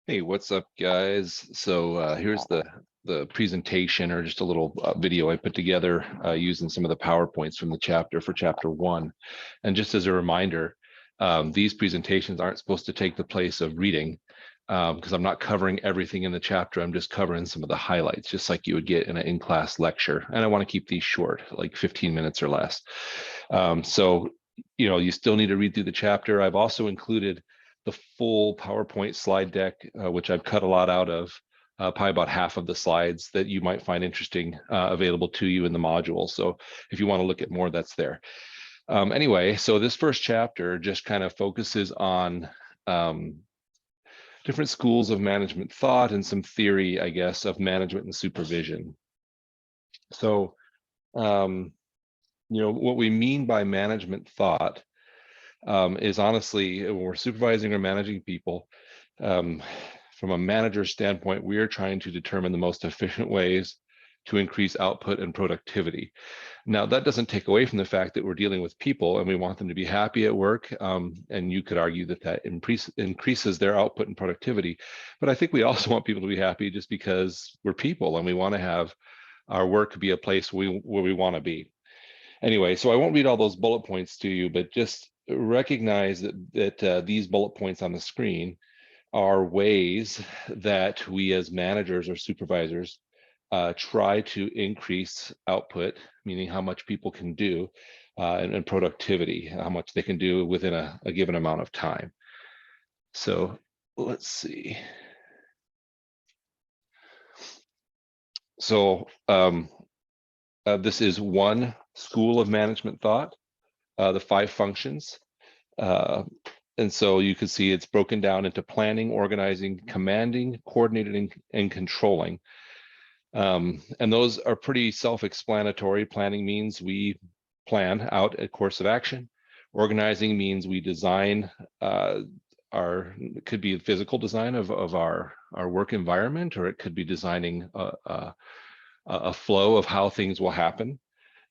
Hey, what's up, guys? So here's the presentation, or just a little video I put together using some of the PowerPoints from the chapter for chapter 1. And just as a reminder, these presentations aren't supposed to take the place of reading, because I'm not covering everything in the chapter. I'm just covering some of the highlights, just like you would get in an in-class lecture. And I want to keep these short, like 15 minutes or less. So you still need to read through the chapter. I've also included the full PowerPoint slide deck, which I've cut a lot out of, probably about half of the slides that you might find interesting, available to you in the module. So if you want to look at more, that's there. Anyway, so this first chapter just kind of focuses on different schools of management thought and some theory, I guess, of management and supervision. So, what we mean by management thought is honestly, when we're supervising or managing people, from a manager's standpoint, we are trying to determine the most efficient ways to increase output and productivity. Now, that doesn't take away from the fact that we're dealing with people and we want them to be happy at work. And you could argue that increases their output and productivity. But I think we also want people to be happy just because we're people and we want to have our work be a place where we want to be. Anyway, so I won't read all those bullet points to you, but just recognize that these bullet points on the screen are ways that we as managers or supervisors try to increase output, meaning how much people can do, and productivity, how much they can do within a given amount of time. So let's see. So this is one school of management thought, the 5 functions. And so you can see it's broken down into planning, organizing, commanding, coordinating, and controlling. And those are pretty self-explanatory. Planning means we plan out a course of action. Organizing means we design it could be a physical design of our work environment, or it could be designing a flow of how things will happen.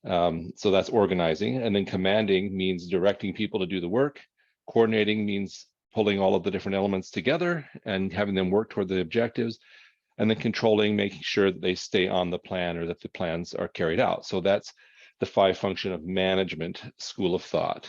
So that's organizing. And then commanding means directing people to do the work. Coordinating means pulling all of the different elements together and having them work toward the objectives. And then controlling, making sure that they stay on the plan or that the plans are carried out. So that's the 5 function of management school of thought.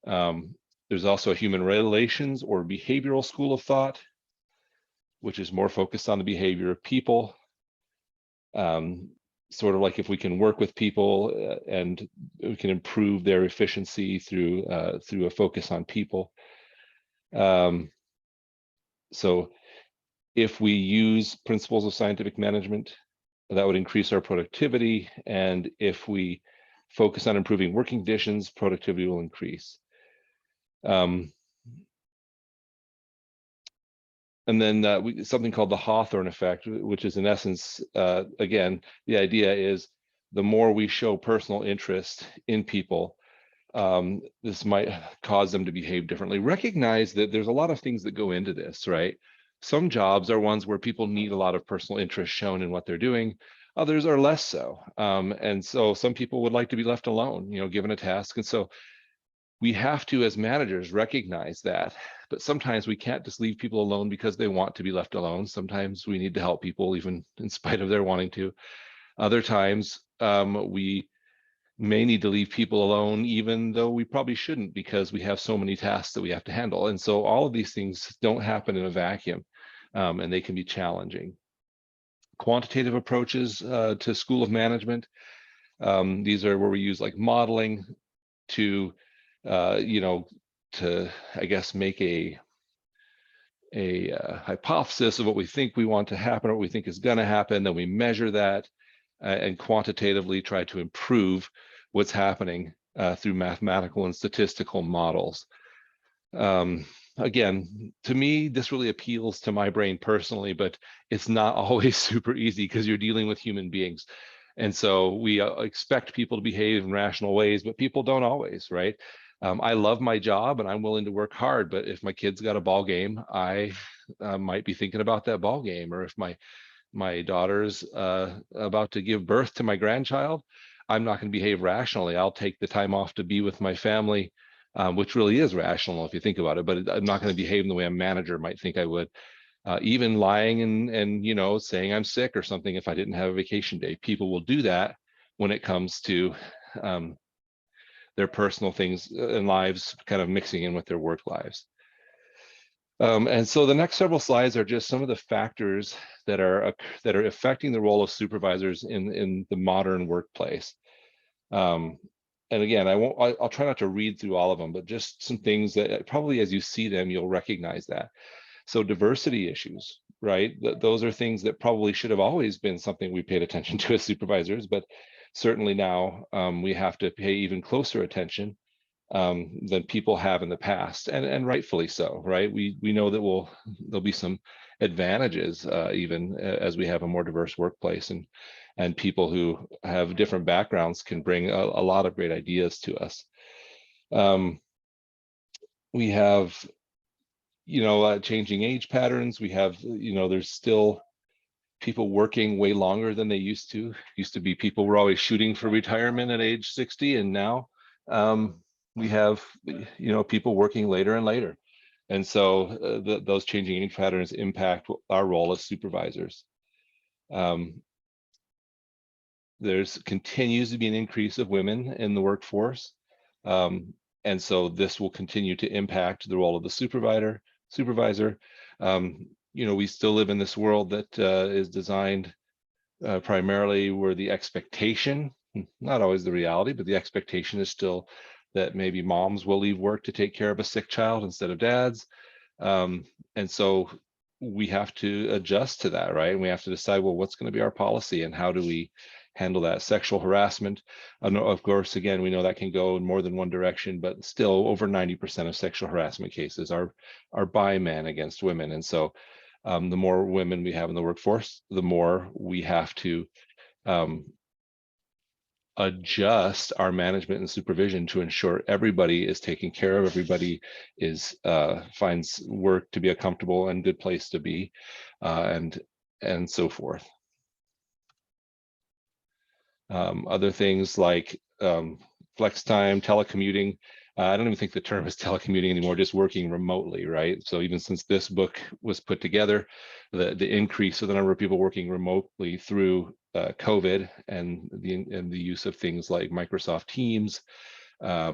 There's also a human relations or behavioral school of thought, which is more focused on the behavior of people. Sort of like if we can work with people and we can improve their efficiency through a focus on people. So if we use principles of scientific management, that would increase our productivity. And if we focus on improving working conditions, productivity will increase. And then something called the Hawthorne Effect, which is in essence, again, the idea is the more we show personal interest in people, this might cause them to behave differently. Recognize that there's a lot of things that go into this, right? Some jobs are ones where people need a lot of personal interest shown in what they're doing. Others are less so. And so some people would like to be left alone, given a task. And so we have to, as managers, recognize that. But sometimes we can't just leave people alone because they want to be left alone. Sometimes we need to help people even in spite of their wanting to. Other times we may need to leave people alone even though we probably shouldn't, because we have so many tasks that we have to handle. And so all of these things don't happen in a vacuum, and they can be challenging. Quantitative approaches to school of management. These are where we use like modeling to to, I guess, make a hypothesis of what we think we want to happen or what we think is going to happen. Then we measure that and quantitatively try to improve what's happening through mathematical and statistical models. Again, to me, this really appeals to my brain personally, but it's not always super easy because you're dealing with human beings. And so we expect people to behave in rational ways, but people don't always, right? I love my job and I'm willing to work hard, but if my kid's got a ball game, I might be thinking about that ball game. Or if my daughter's about to give birth to my grandchild, I'm not going to behave rationally. I'll take the time off to be with my family which really is rational if you think about it, but I'm not going to behave in the way a manager might think I would. Even lying and saying I'm sick or something if I didn't have a vacation day. People will do that when it comes to their personal things and lives kind of mixing in with their work lives. And so the next several slides are just some of the factors that are affecting the role of supervisors in the modern workplace. And again, I'll try not to read through all of them, but just some things that probably as you see them, you'll recognize that. So diversity issues, right? Those are things that probably should have always been something we paid attention to as supervisors, but certainly now we have to pay even closer attention than people have in the past, and rightfully so, right? We know that there'll be some advantages even as we have a more diverse workplace, and people who have different backgrounds can bring a lot of great ideas to us. We have changing age patterns. We have there's still people working way longer than they used to. Used to be people were always shooting for retirement at age 60, and now we have people working later and later, and so those changing age patterns impact our role as supervisors. There's continues to be an increase of women in the workforce, and so this will continue to impact the role of the supervisor. We still live in this world that is designed primarily where the expectation, not always the reality, but the expectation is still that maybe moms will leave work to take care of a sick child instead of dads. And so we have to adjust to that, right? And we have to decide, well, what's going to be our policy and how do we handle that? Sexual harassment, of course, again, we know that can go in more than one direction, but still over 90% of sexual harassment cases are by men against women. And so the more women we have in the workforce, the more we have to adjust our management and supervision to ensure everybody is taken care of, everybody is finds work to be a comfortable and good place to be, and so forth. Other things like flex time, telecommuting. I don't even think the term is telecommuting anymore, just working remotely, right? So even since this book was put together, the increase of the number of people working remotely through COVID and the use of things like Microsoft Teams,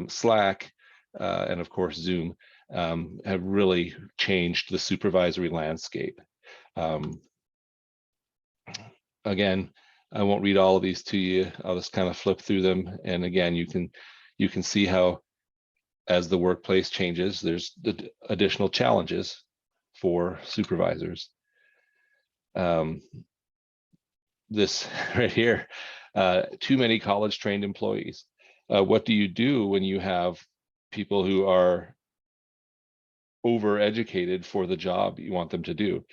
Slack, and of course Zoom have really changed the supervisory landscape. Again, I won't read all of these to you. I'll just kind of flip through them, and again, you can see how as the workplace changes, there's the additional challenges for supervisors. This right here, too many college-trained employees. What do you do when you have people who are overeducated for the job you want them to do?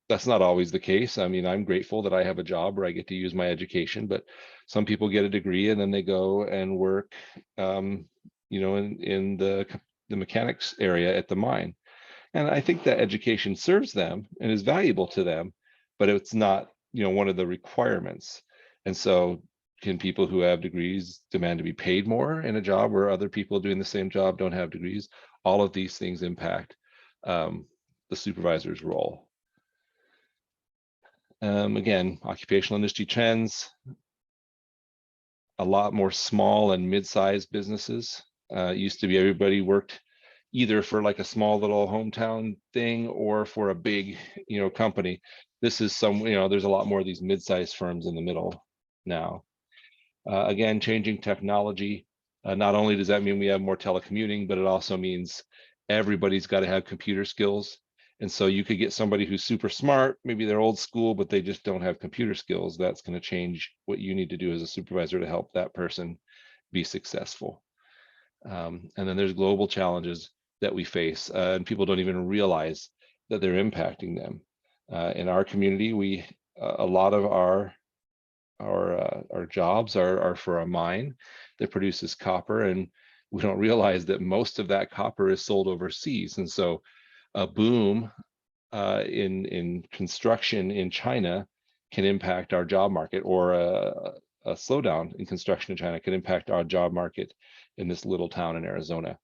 That's not always the case. I mean, I'm grateful that I have a job where I get to use my education, but some people get a degree and then they go and work in the mechanics area at the mine. And I think that education serves them and is valuable to them, but it's not, one of the requirements. And so can people who have degrees demand to be paid more in a job where other people doing the same job don't have degrees? All of these things impact the supervisor's role. Again, occupational industry trends, a lot more small and mid-sized businesses. It used to be everybody worked either for like a small little hometown thing or for a big, company. This is there's a lot more of these mid-sized firms in the middle now. Again, changing technology. Not only does that mean we have more telecommuting, but it also means everybody's got to have computer skills. And so you could get somebody who's super smart, maybe they're old school, but they just don't have computer skills. That's going to change what you need to do as a supervisor to help that person be successful. And then there's global challenges that we face, and people don't even realize that they're impacting them. In our community, a lot of our jobs are for a mine that produces copper, and we don't realize that most of that copper is sold overseas. And so a boom in construction in China can impact our job market, or a slowdown in construction in China can impact our job market in this little town in Arizona.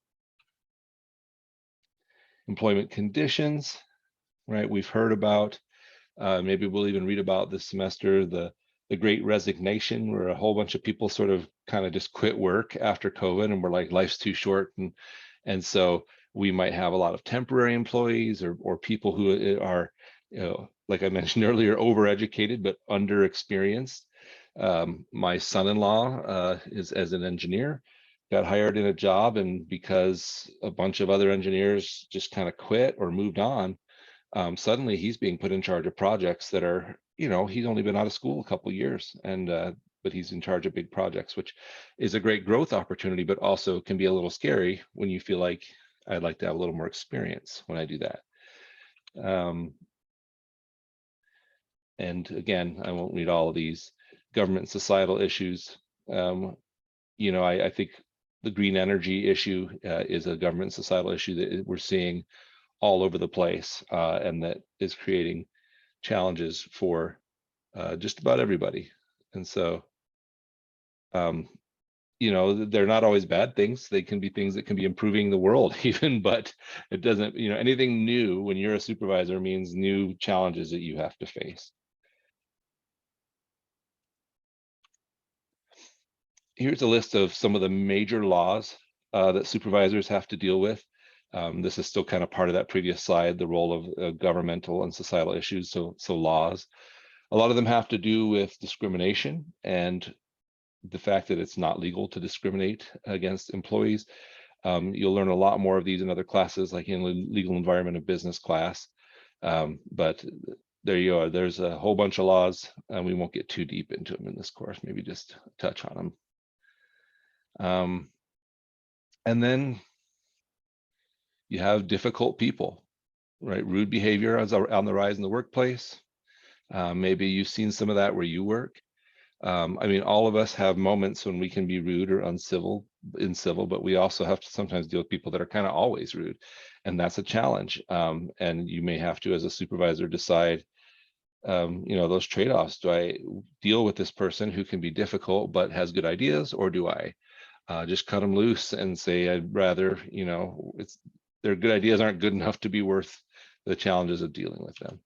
employment conditions, right? We've heard about, maybe we'll even read about this semester, the Great Resignation, where a whole bunch of people sort of kind of just quit work after COVID, and we're like, life's too short, and so we might have a lot of temporary employees or people who are, like I mentioned earlier, overeducated but underexperienced. My son-in-law is as an engineer, got hired in a job, and because a bunch of other engineers just kind of quit or moved on, suddenly he's being put in charge of projects that are, he's only been out of school a couple of years, and but he's in charge of big projects, which is a great growth opportunity, but also can be a little scary when you feel like, I'd like to have a little more experience when I do that. And again, I won't read all of these. Government and societal issues. I think the green energy issue is a government and societal issue that we're seeing all over the place, and that is creating challenges for just about everybody. And so, they're not always bad things. They can be things that can be improving the world even, but it doesn't, anything new when you're a supervisor means new challenges that you have to face. Here's a list of some of the major laws that supervisors have to deal with. This is still kind of part of that previous slide, the role of governmental and societal issues, so laws. A lot of them have to do with discrimination and the fact that it's not legal to discriminate against employees. You'll learn a lot more of these in other classes, like in legal environment of business class. But there you are. There's a whole bunch of laws, and we won't get too deep into them in this course, maybe just touch on them. And then you have difficult people, right? Rude behavior is on the rise in the workplace. Maybe you've seen some of that where you work. I mean, all of us have moments when we can be rude or uncivil, but we also have to sometimes deal with people that are kind of always rude, and that's a challenge. And you may have to, as a supervisor, decide, those trade-offs. Do I deal with this person who can be difficult but has good ideas, or do I just cut them loose and say, I'd rather, their good ideas aren't good enough to be worth the challenges of dealing with them.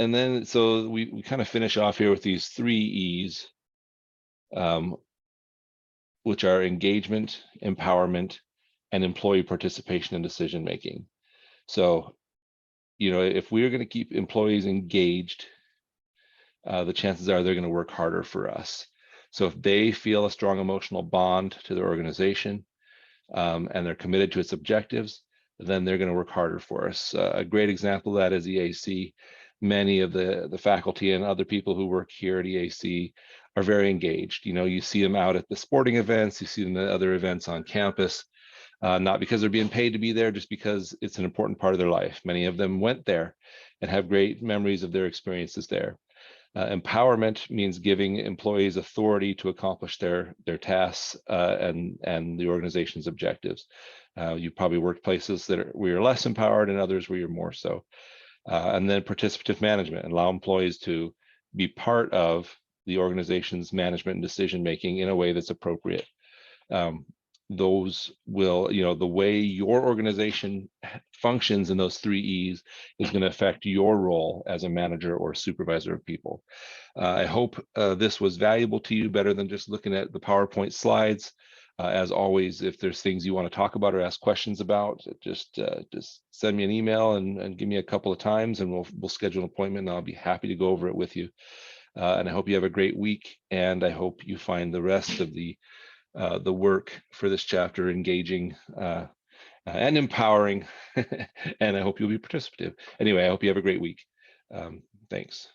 And then, so we kind of finish off here with these 3 E's, which are engagement, empowerment, and employee participation in decision making. So, if we're going to keep employees engaged, the chances are they're going to work harder for us. So if they feel a strong emotional bond to their organization, and they're committed to its objectives, then they're going to work harder for us. A great example of that is EAC. Many of the faculty and other people who work here at EAC are very engaged. You see them out at the sporting events, you see them at other events on campus, not because they're being paid to be there, just because it's an important part of their life. Many of them went there and have great memories of their experiences there. Empowerment means giving employees authority to accomplish their tasks and the organization's objectives. You probably worked places where you're less empowered and others where you're more so. And then participative management, allow employees to be part of the organization's management and decision making in a way that's appropriate. Those will, the way your organization functions in those 3 E's is going to affect your role as a manager or supervisor of people. I hope this was valuable to you, better than just looking at the PowerPoint slides. As always, if there's things you want to talk about or ask questions about, just send me an email and give me a couple of times, and we'll schedule an appointment, and I'll be happy to go over it with you. And I hope you have a great week, and I hope you find the rest of the work for this chapter engaging and empowering, and I hope you'll be participative. Anyway, I hope you have a great week. Thanks.